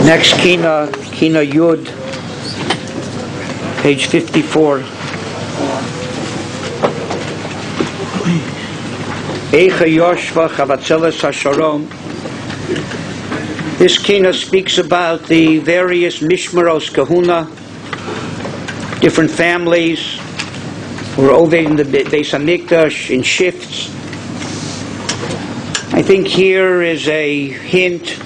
Next Kina Yud, page 54. Eicha Yoshva Chavatzeles HaSharon. This Kina speaks about the various Mishmaros Kahuna, different families who are over in the Beis HaMikdash in shifts. I think here is a hint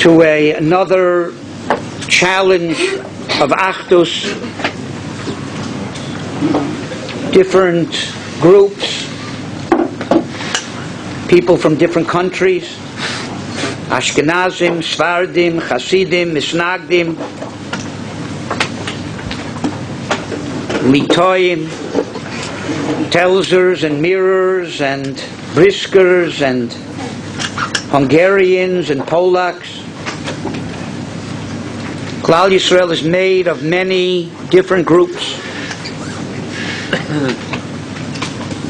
to another challenge of Achdus, different groups, people from different countries, Ashkenazim, Sfardim, Hasidim, Misnagdim, Litoim, Telzers and Mirrors and Briskers and Hungarians and Polacks. Klal Yisrael is made of many different groups,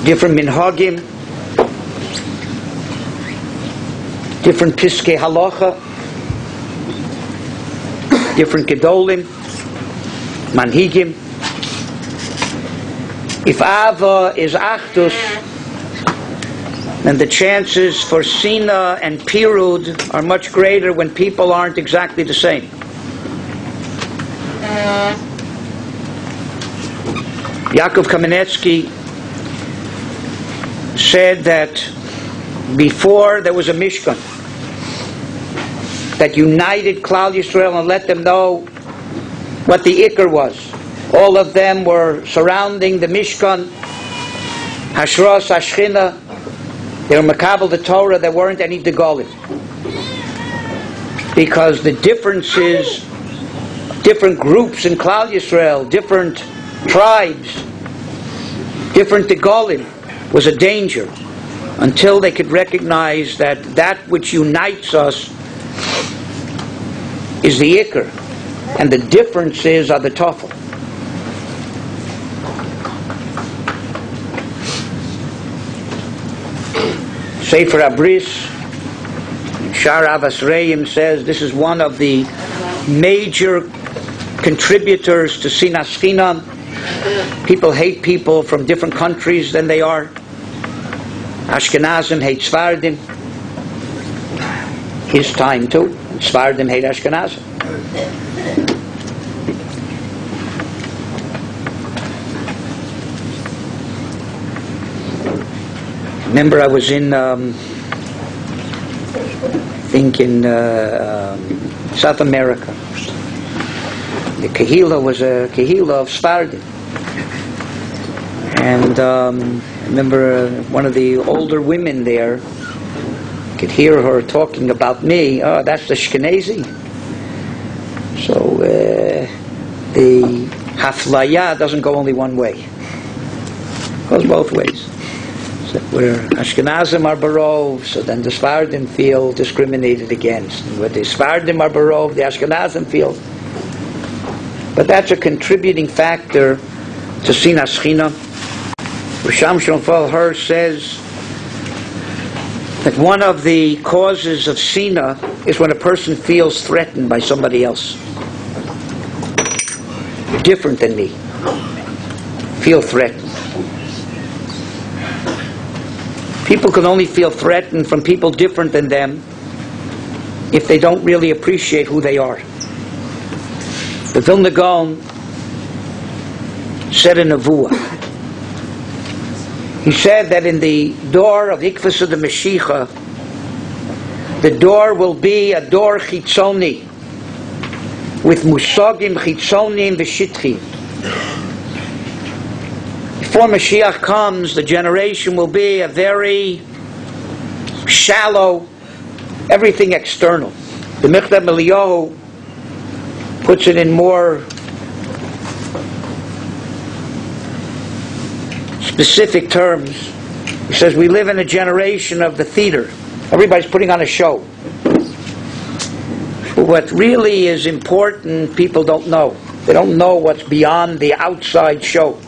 different minhagim, different piskei halacha, different gedolim, manhigim. If Ahava is Achdus, then the chances for Sina and Pirud are much greater when people aren't exactly the same. Yaakov Kamenetsky said that before there was a Mishkan that united Klal Yisrael and let them know what the Iker was. All of them were surrounding the Mishkan, Hashras, Hashchina. They were Makabel the Torah. There weren't any Degolim. Because the differences, different groups in Klal Yisrael, different tribes, different Degolim, was a danger until they could recognize that that which unites us is the Iker, and the differences are the Tofel. Sefer Abris, Shar Avas Reim says this is one of the major contributors to Sina Sina. People hate people from different countries than they are. Ashkenazim hate Sfardim. His time too. Sfardim hate Ashkenazim. Remember, I was in, I think in South America. The Kehila was a Kehila of Sfardim. And I remember one of the older women there, could hear her talking about me. Oh, that's the Ashkenazi. So the Haflaya doesn't go only one way. It goes both ways. So where Ashkenazim are barov, so then the Sfardim feel discriminated against. And where the Sfardim are barov, the Ashkenazim feel. But that's a contributing factor to Sina Sina. Risham Shonfal Her says that one of the causes of Sina is when a person feels threatened by somebody else. You're different than me. Feel threatened. People can only feel threatened from people different than them if they don't really appreciate who they are. The Vilna Gaon said in Nevuah, he said that in the door of Ikvus of the Mashiach, the door will be a door chitzoni, with musagim chitzonim v'shitchim. Before Mashiach comes, the generation will be a very shallow, everything external. The Michtav Eliyahu puts it in more specific terms. He says we live in a generation of the theater. Everybody's putting on a show. But what really is important, people don't know. They don't know what's beyond the outside show.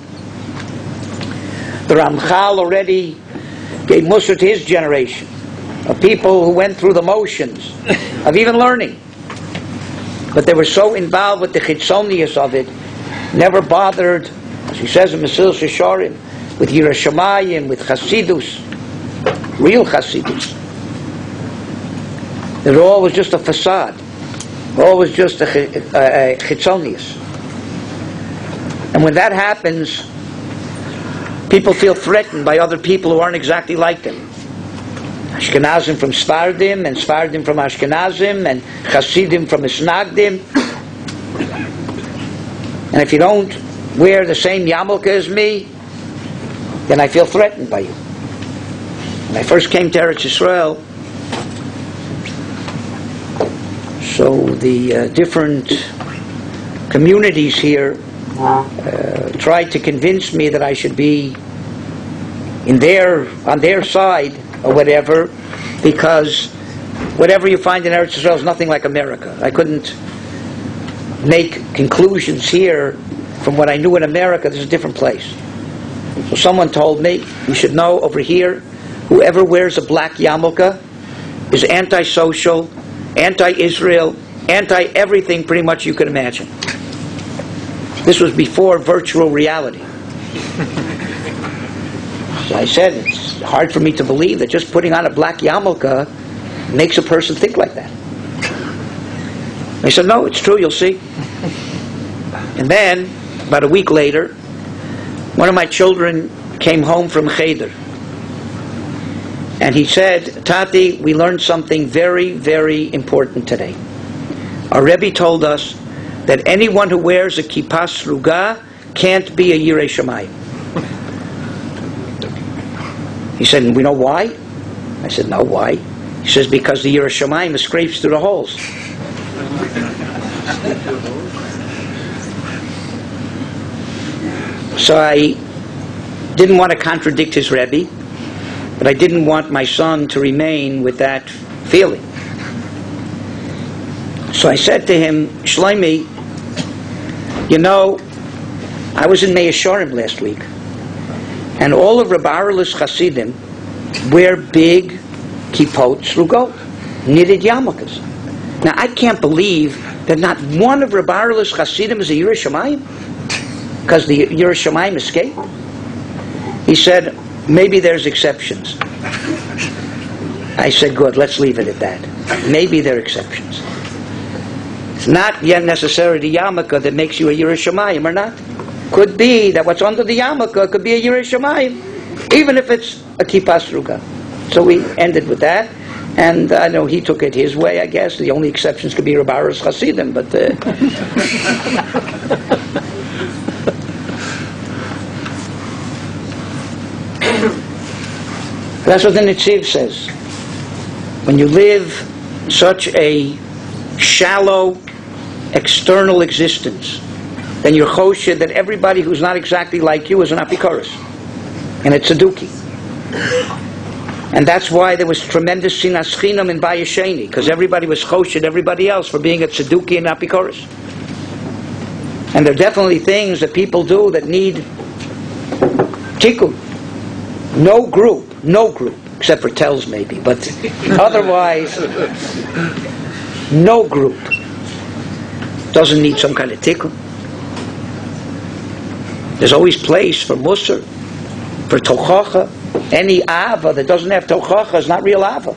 The Ramchal already gave Musar to his generation. of people who went through the motions of even learning. But they were so involved with the chitzonius of it, never bothered, as he says in Mesilas Yesharim, with Yiras Shamayim, with Chasidus, real Chasidus. It all was just a facade. All was just a chitzonius. And when that happens, people feel threatened by other people who aren't exactly like them. Ashkenazim from Sfardim, and Sfardim from Ashkenazim, and Hasidim from Isnagdim. And if you don't wear the same yarmulke as me, then I feel threatened by you. When I first came to Eretz Yisrael, so the different communities here tried to convince me that I should be on their side or whatever, because whatever you find in Eretz Yisrael is nothing like America. I couldn't make conclusions here from what I knew in America. This is a different place. So someone told me, you should know over here, whoever wears a black yarmulke is anti-social, anti-Israel, anti-everything pretty much you can imagine. This was before virtual reality. So I said, it's hard for me to believe that just putting on a black yarmulke makes a person think like that. They said, no, it's true, you'll see. And then, about a week later, one of my children came home from Cheder. And he said, Tati, we learned something very, very important today. Our Rebbe told us that anyone who wears a kippah sruga can't be a Yirei Shamayim. He said, and we know why? I said, no, why? He says, because the Yirei Shamayim scrapes through the holes. So I didn't want to contradict his Rebbe, but I didn't want my son to remain with that feeling. So I said to him, Shlomi, you know, I was in Mei Yesharim last week, and all of Rabbi Arul's Hasidim wear big kippot srugot, knitted yarmulkes. Now I can't believe that not one of Rabbi Arul's Hasidim is a Yirei Shamayim, because the Yirei Shamayim escaped. He said, maybe there's exceptions. I said, good, let's leave it at that. Maybe there are exceptions. It's not yet necessarily the yarmulke that makes you a Yirei Shamayim or not. Could be that what's under the yarmulke could be a Yirei Shamayim, even if it's a kippah sruga. So we ended with that, and I know he took it his way, I guess. The only exceptions could be Rabbi Arul's Hasidim, but... That's what the Netziv says. When you live such a shallow external existence, then you're choshed that everybody who's not exactly like you is an apikoros, and it's a duki. And that's why there was tremendous sinas chinam in Bayesheni, because everybody was choshed everybody else for being a tzeduki and apikoros. And there are definitely things that people do that need tikkun. No group, except for tells maybe, but otherwise, no group doesn't need some kind of tikkun. There's always place for musar, for tochacha. Any Ahava that doesn't have tochacha is not real Ahava.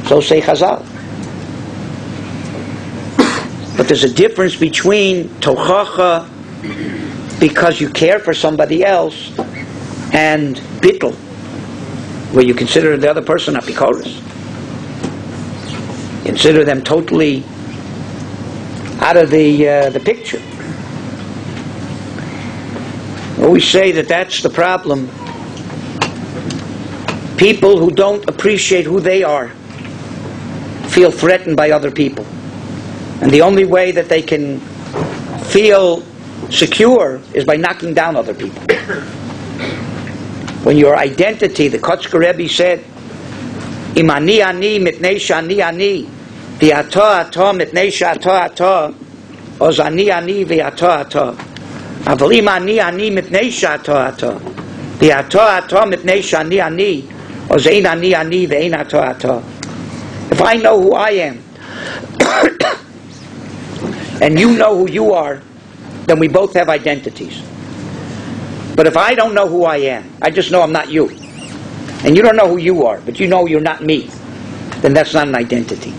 So say Chazal. But there's a difference between tochacha because you care for somebody else and bittul, where you consider the other person apikoros. Consider them totally out of the picture. I always say that that's the problem. People who don't appreciate who they are feel threatened by other people. And the only way that they can feel secure is by knocking down other people. When your identity, the Kotzker Rebbe said, Im ani ani mitnei shani ani, v'ato ato mitnei sh'ato ato, oz ani ani v'ato ato. Aval im ani ani mitnei sh'ato ato, v'ato ato mitnei shani ani, If I know who I am, and you know who you are, then we both have identities. But if I don't know who I am, I just know I'm not you, and you don't know who you are, but you know you're not me, then that's not an identity.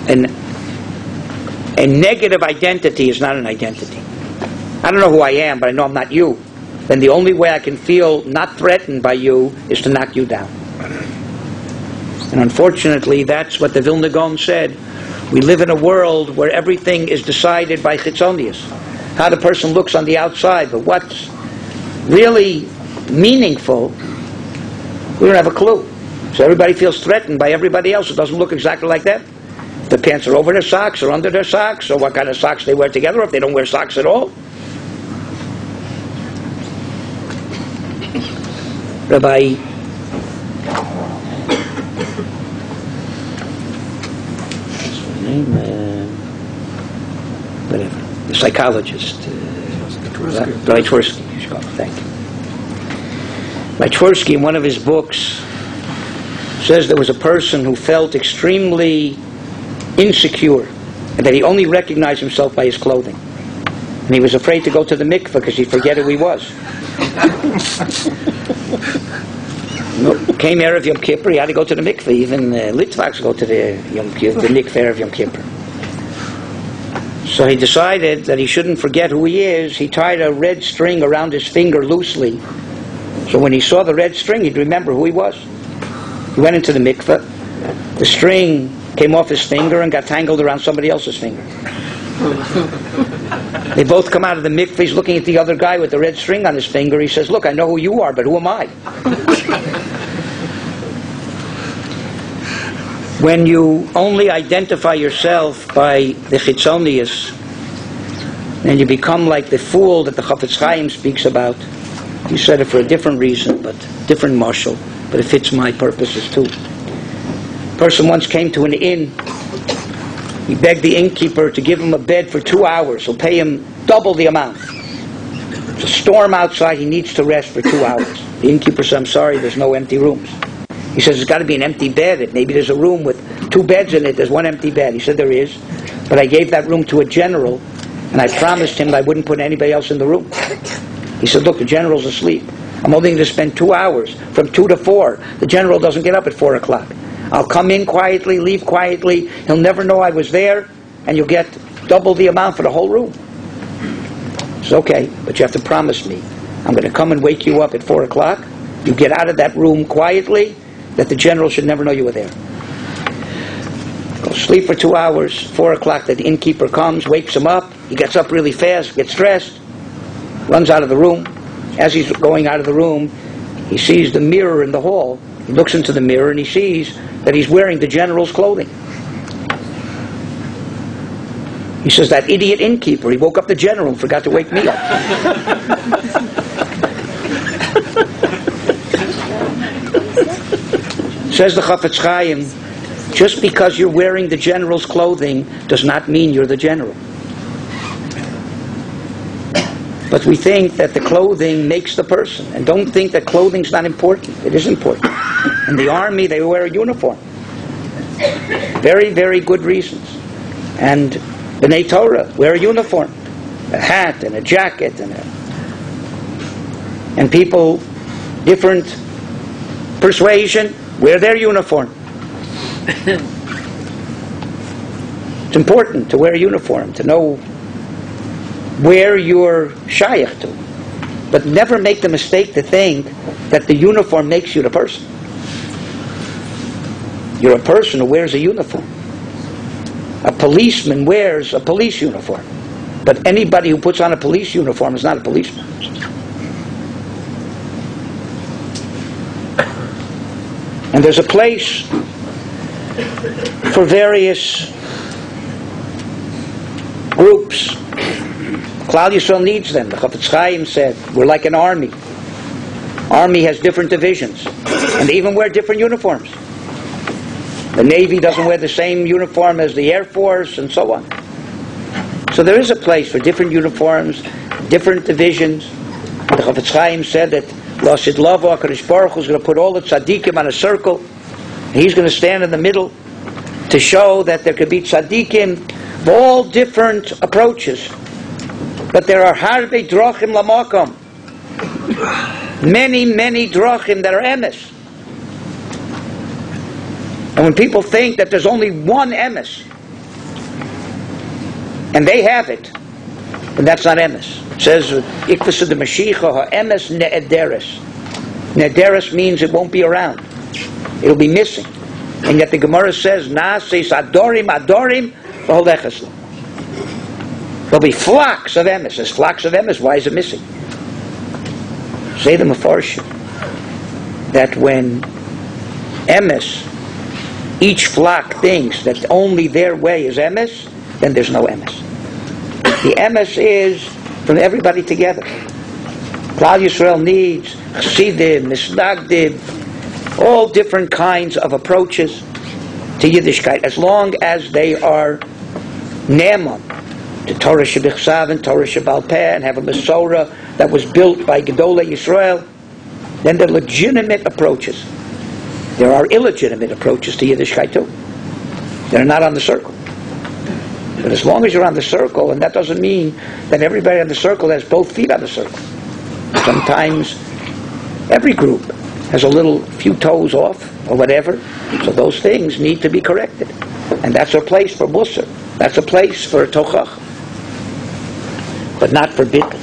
And a negative identity is not an identity. I don't know who I am, but I know I'm not you. Then the only way I can feel not threatened by you is to knock you down. And unfortunately, that's what the Vilna Gaon said. We live in a world where everything is decided by chitzonius, how the person looks on the outside, but what's really meaningful, we don't have a clue. So everybody feels threatened by everybody else who doesn't look exactly like them. If their pants are over their socks or under their socks, or what kind of socks they wear together, or if they don't wear socks at all. Rabbi whatever, the psychologist, Rabbi Tversky, thank you. Rabbi Tversky, in one of his books, says there was a person who felt extremely insecure, and that he only recognized himself by his clothing. And he was afraid to go to the mikveh because he'd forget who he was. Came Erev Yom Kippur, he had to go to the mikveh. Even Litvaks go to the mikveh of Yom Kippur. So he decided that he shouldn't forget who he is. He tied a red string around his finger loosely. So when he saw the red string, he'd remember who he was. He went into the mikveh. The string came off his finger and got tangled around somebody else's finger. They both come out of the mikveh. He's looking at the other guy with the red string on his finger. He says, "Look, I know who you are, but who am I?" When you only identify yourself by the chitzonius, then you become like the fool that the Chafetz Chaim speaks about. He said it for a different reason, but different mashal, but it fits my purposes too. A person once came to an inn. He begged the innkeeper to give him a bed for 2 hours. He'll pay him double the amount. It's a storm outside. He needs to rest for 2 hours. The innkeeper said, "I'm sorry, there's no empty rooms." He says, "There's got to be an empty bed. Maybe there's a room with 2 beds in it. There's 1 empty bed." He said, "There is. But I gave that room to a general, and I promised him that I wouldn't put anybody else in the room." He said, "Look, the general's asleep. I'm only going to spend 2 hours, from 2 to 4. The general doesn't get up at 4 o'clock. I'll come in quietly, leave quietly. He'll never know I was there, and you'll get double the amount for the whole room." He said, "Okay, but you have to promise me. I'm going to come and wake you up at 4 o'clock. You get out of that room quietly, that the general should never know you were there. Go sleep for 2 hours, 4 o'clock, the innkeeper comes, wakes him up. He gets up really fast, gets dressed, runs out of the room. As he's going out of the room, he sees the mirror in the hall. He looks into the mirror and he sees that he's wearing the general's clothing. He says, "That idiot innkeeper, he woke up the general and forgot to wake me up." Says the Chafetz Chaim, just because you're wearing the general's clothing does not mean you're the general. But we think that the clothing makes the person, and don't think that clothing's not important. It is important. In the army, they wear a uniform. Very, very good reasons. And B'nai Torah wear a uniform, a hat and a jacket, and people, different persuasion, wear their uniform. It's important to wear a uniform, to know where you're shaykh to. But never make the mistake to think that the uniform makes you the person. You're a person who wears a uniform. A policeman wears a police uniform. But anybody who puts on a police uniform is not a policeman. And there's a place for various groups. Klal Yisrael needs them. The Chafetz Chaim said, we're like an army. Army has different divisions. And they even wear different uniforms. The Navy doesn't wear the same uniform as the Air Force, and so on. So there is a place for different uniforms, different divisions. The Chafetz Chaim said that Lasid Lava, HaKadosh Baruch Hu is going to put all the tzaddikim on a circle. He's going to stand in the middle to show that there could be tzaddikim of all different approaches. But there are harbe drachim lamakom. Many, many drachim that are emes. And when people think that there's only one emes, and they have it, then that's not emes. It says, Ikvasa de Mashiach ha-emes ne'ederes. Ne'ederes means it won't be around. It'll be missing. And yet the Gemara says, Na'aseis adorim adorim v'holecheslo. There'll be flocks of emes. There's flocks of emes. Why is it missing? Say the Mefarshim that when emes, each flock thinks that only their way is emes, then there's no emes. The emes is from everybody together. Klal Yisrael needs chassidim, misnagdim, all different kinds of approaches to Yiddishkeit, as long as they are ne'eman to Torah shebichsav and Torah shebal peh, and have a Masorah that was built by Gedolei Yisrael. Then they're legitimate approaches. There are illegitimate approaches to Yiddishkeit too. They're not on the circle. But as long as you're on the circle, and that doesn't mean that everybody on the circle has both feet on the circle. Sometimes every group has a few toes off, or whatever. So those things need to be corrected. And that's a place for Musar. That's a place for Tochach. But not for Bittul.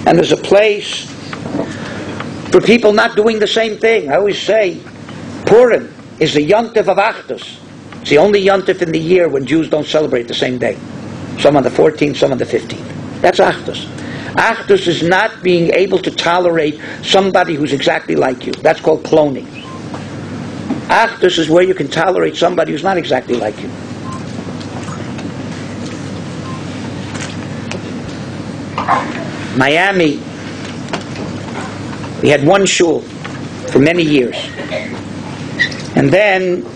And there's a place for people not doing the same thing. I always say, Purim is the Yontif of Achdus. It's the only Yontif in the year when Jews don't celebrate the same day. Some on the 14th, some on the 15th. That's Achdus. Achdus is not being able to tolerate somebody who's exactly like you. That's called cloning. Achdus is where you can tolerate somebody who's not exactly like you. Miami, we had one shul for many years. And then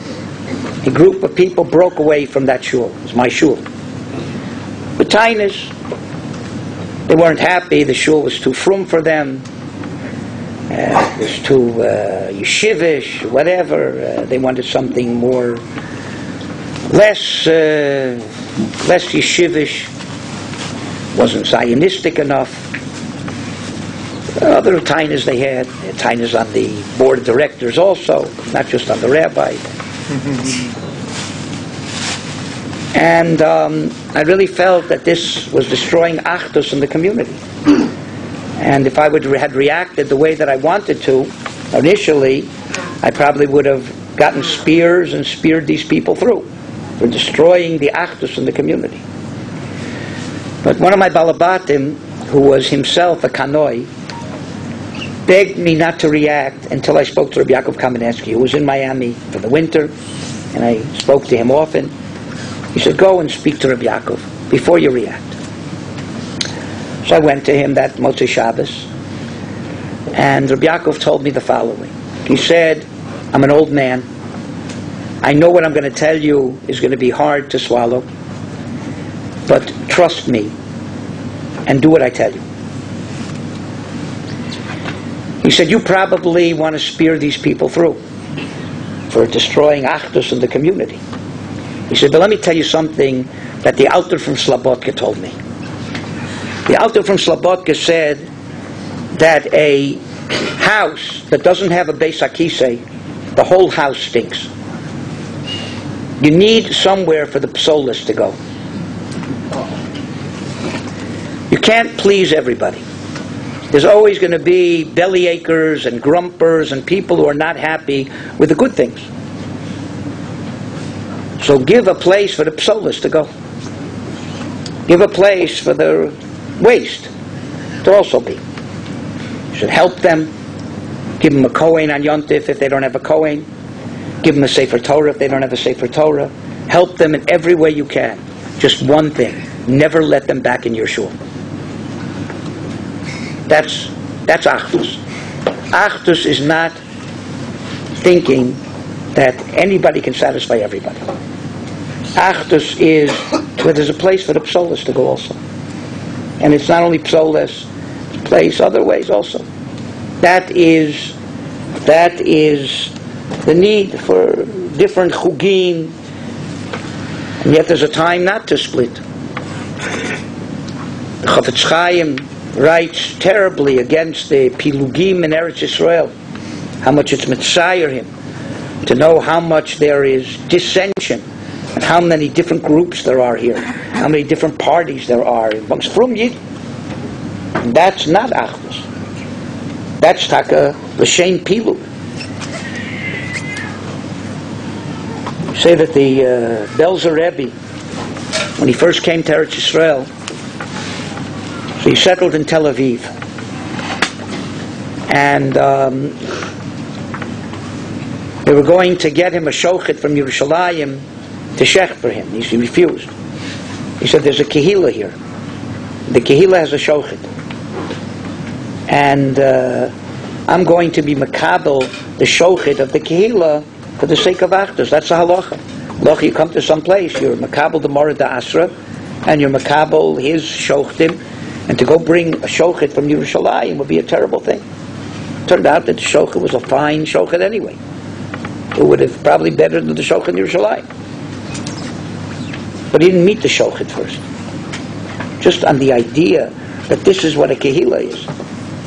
a group of people broke away from that shul. It was my shul. The Tainas, they weren't happy. The shul was too frum for them. It was too yeshivish, whatever. They wanted something more, less yeshivish. Wasn't Zionistic enough. Other tainas they had tainas on the board of directors also, not just on the rabbi. And I really felt that this was destroying Achdus in the community. And if I had reacted the way that I wanted to, initially, I probably would have gotten spears and speared these people through for destroying the Achdus in the community. But one of my Balabatim, who was himself a Kanoi, begged me not to react until I spoke to Rabbi Yaakov Kamenetsky, who was in Miami for the winter, and I spoke to him often. He said, go and speak to Rabbi Yaakov before you react. So I went to him that Motzei Shabbos, and Rabbi Yaakov told me the following. He said, I'm an old man. I know what I'm going to tell you is going to be hard to swallow, but trust me and do what I tell you. He said, you probably want to spear these people through for destroying Achdus in the community. He said, but let me tell you something that the Alter from Slobodka told me. The Alter from Slobodka said that a house that doesn't have a Beis HaKisei, the whole house stinks. You need somewhere for the psolas to go. You can't please everybody. There's always going to be bellyachers and grumpers and people who are not happy with the good things. So give a place for the psolas to go. Give a place for the waste to also be. You should help them. Give them a Kohen on Yontif if they don't have a Kohen. Give them a Sefer Torah if they don't have a Sefer Torah. Help them in every way you can. Just one thing. Never let them back in your shul. That's Achdus. Achdus is not thinking that anybody can satisfy everybody. Achdus is where there's a place for the psolas to go also. And it's not only psolas, it's a place other ways also. That is the need for different chugim, and yet there's a time not to split. The Chafetz Chaim writes terribly against the pilugim in Eretz Yisrael, how much it's mitzayer him to know how much there is dissension and how many different groups there are here, how many different parties there are amongst Frum Yid. And that's not Achdus. That's taka l'shem pilug. Say that the Belzer Rebbe, when he first came to Eretz Yisrael, so he settled in Tel Aviv, and they were going to get him a shochet from Yerushalayim to shech for him. He refused. He said, "There's a kehila here. The kehila has a shochet, and I'm going to be makabel the shochet of the kehila for the sake of Achdus." That's the halacha. Halacha, you come to some place, you're makabel the Morad Asra, and you're makabel his shochtim, and to go bring a shochet from Yerushalayim would be a terrible thing. Turned out that the shochet was a fine shochet anyway. It would have probably better than the shochet in Yerushalayim. But he didn't meet the shochet first. Just on the idea that this is what a kehila is.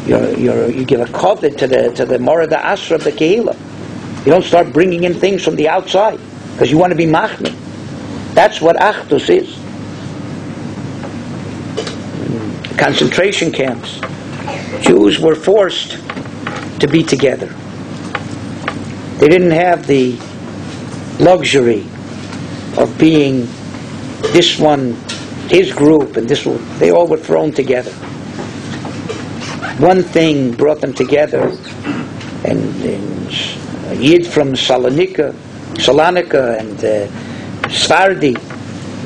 You give a koved to the Morad Asra of the kehila. You don't start bringing in things from the outside because you want to be machmir. That's what Achdus is. Concentration camps, Jews were forced to be together. They didn't have the luxury of being this one, his group, and this one. They all were thrown together. One thing brought them together, and a Yid from Salonika and Svardi,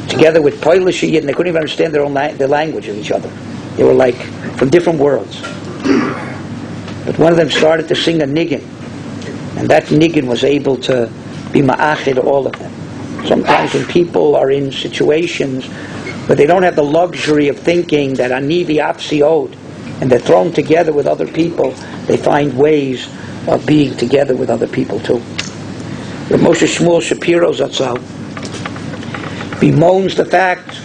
together with Polish Yid, and they couldn't even understand their language of each other. They were like from different worlds. But one of them started to sing a niggin, and that niggin was able to be ma'achid all of them. Sometimes when people are in situations where they don't have the luxury of thinking that ani v'afsi od, and they're thrown together with other people, they find ways of being together with other people too. Rav Moshe Shmuel Shapiro Zatzal bemoans the fact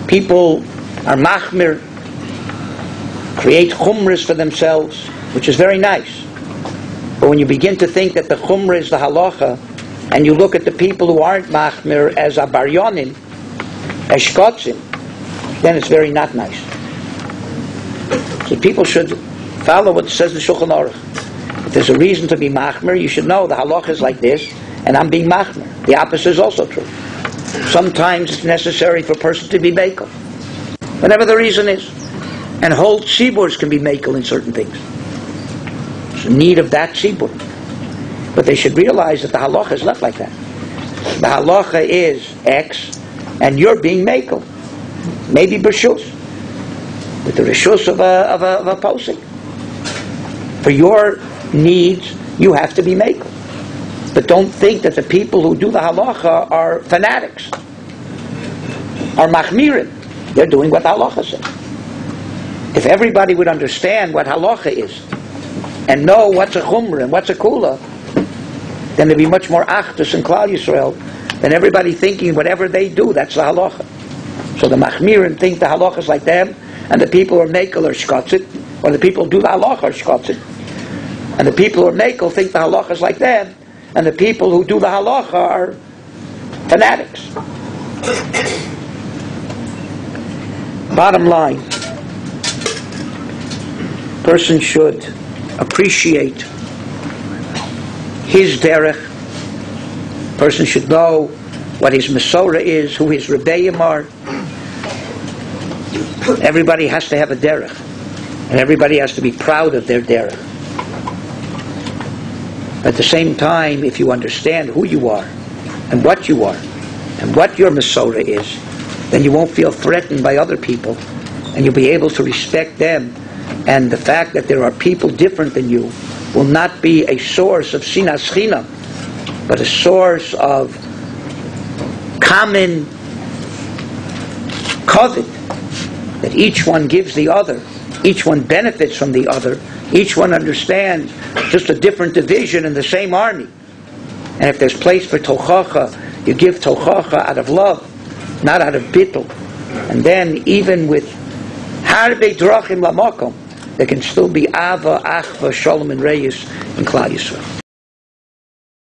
people are machmir, create chumras for themselves, which is very nice. But when you begin to think that the chumra is the halacha, and you look at the people who aren't machmir as abaryonim, as shkotzim, then it's very not nice. So people should follow what says the Shulchan Aruch. If there's a reason to be machmir, you should know the halacha is like this, and I'm being machmir. The opposite is also true. Sometimes it's necessary for a person to be mekel, whatever the reason is. And whole tziburs can be mekel in certain things. There's a need of that tzibur. But they should realize that the halacha is not like that. The halacha is X, and you're being mekel. Maybe b'rshus, with the rishus of a posik. For your needs, you have to be mekel. But don't think that the people who do the halacha are fanatics, are machmirim. They're doing what the halacha says. If everybody would understand what halacha is, and know what's a chumrah and what's a kula, then there'd be much more achdus in Klal Yisrael than everybody thinking whatever they do, that's the halacha. So the machmirim think the halacha is like them, and the people who are mekel are shkotzit, or the people who do the halacha are shkotzit. And the people who are mekel think the halacha is like them, and the people who do the halacha are fanatics. Bottom line, person should appreciate his derech. Person should know what his Masorah is, who his Rebbeim are. Everybody has to have a derech, and everybody has to be proud of their derech. At the same time, if you understand who you are, and what you are, and what your Masorah is, then you won't feel threatened by other people, and you'll be able to respect them. And the fact that there are people different than you will not be a source of Sina, but a source of common covet that each one gives the other each one benefits from the other. Each one understands just a different division in the same army. And if there's place for tochacha, you give tochacha out of love, not out of bittul. And then even with harbe drachim lamakom, there can still be ava, achva, shalom, and reyes in Klal Yisrael.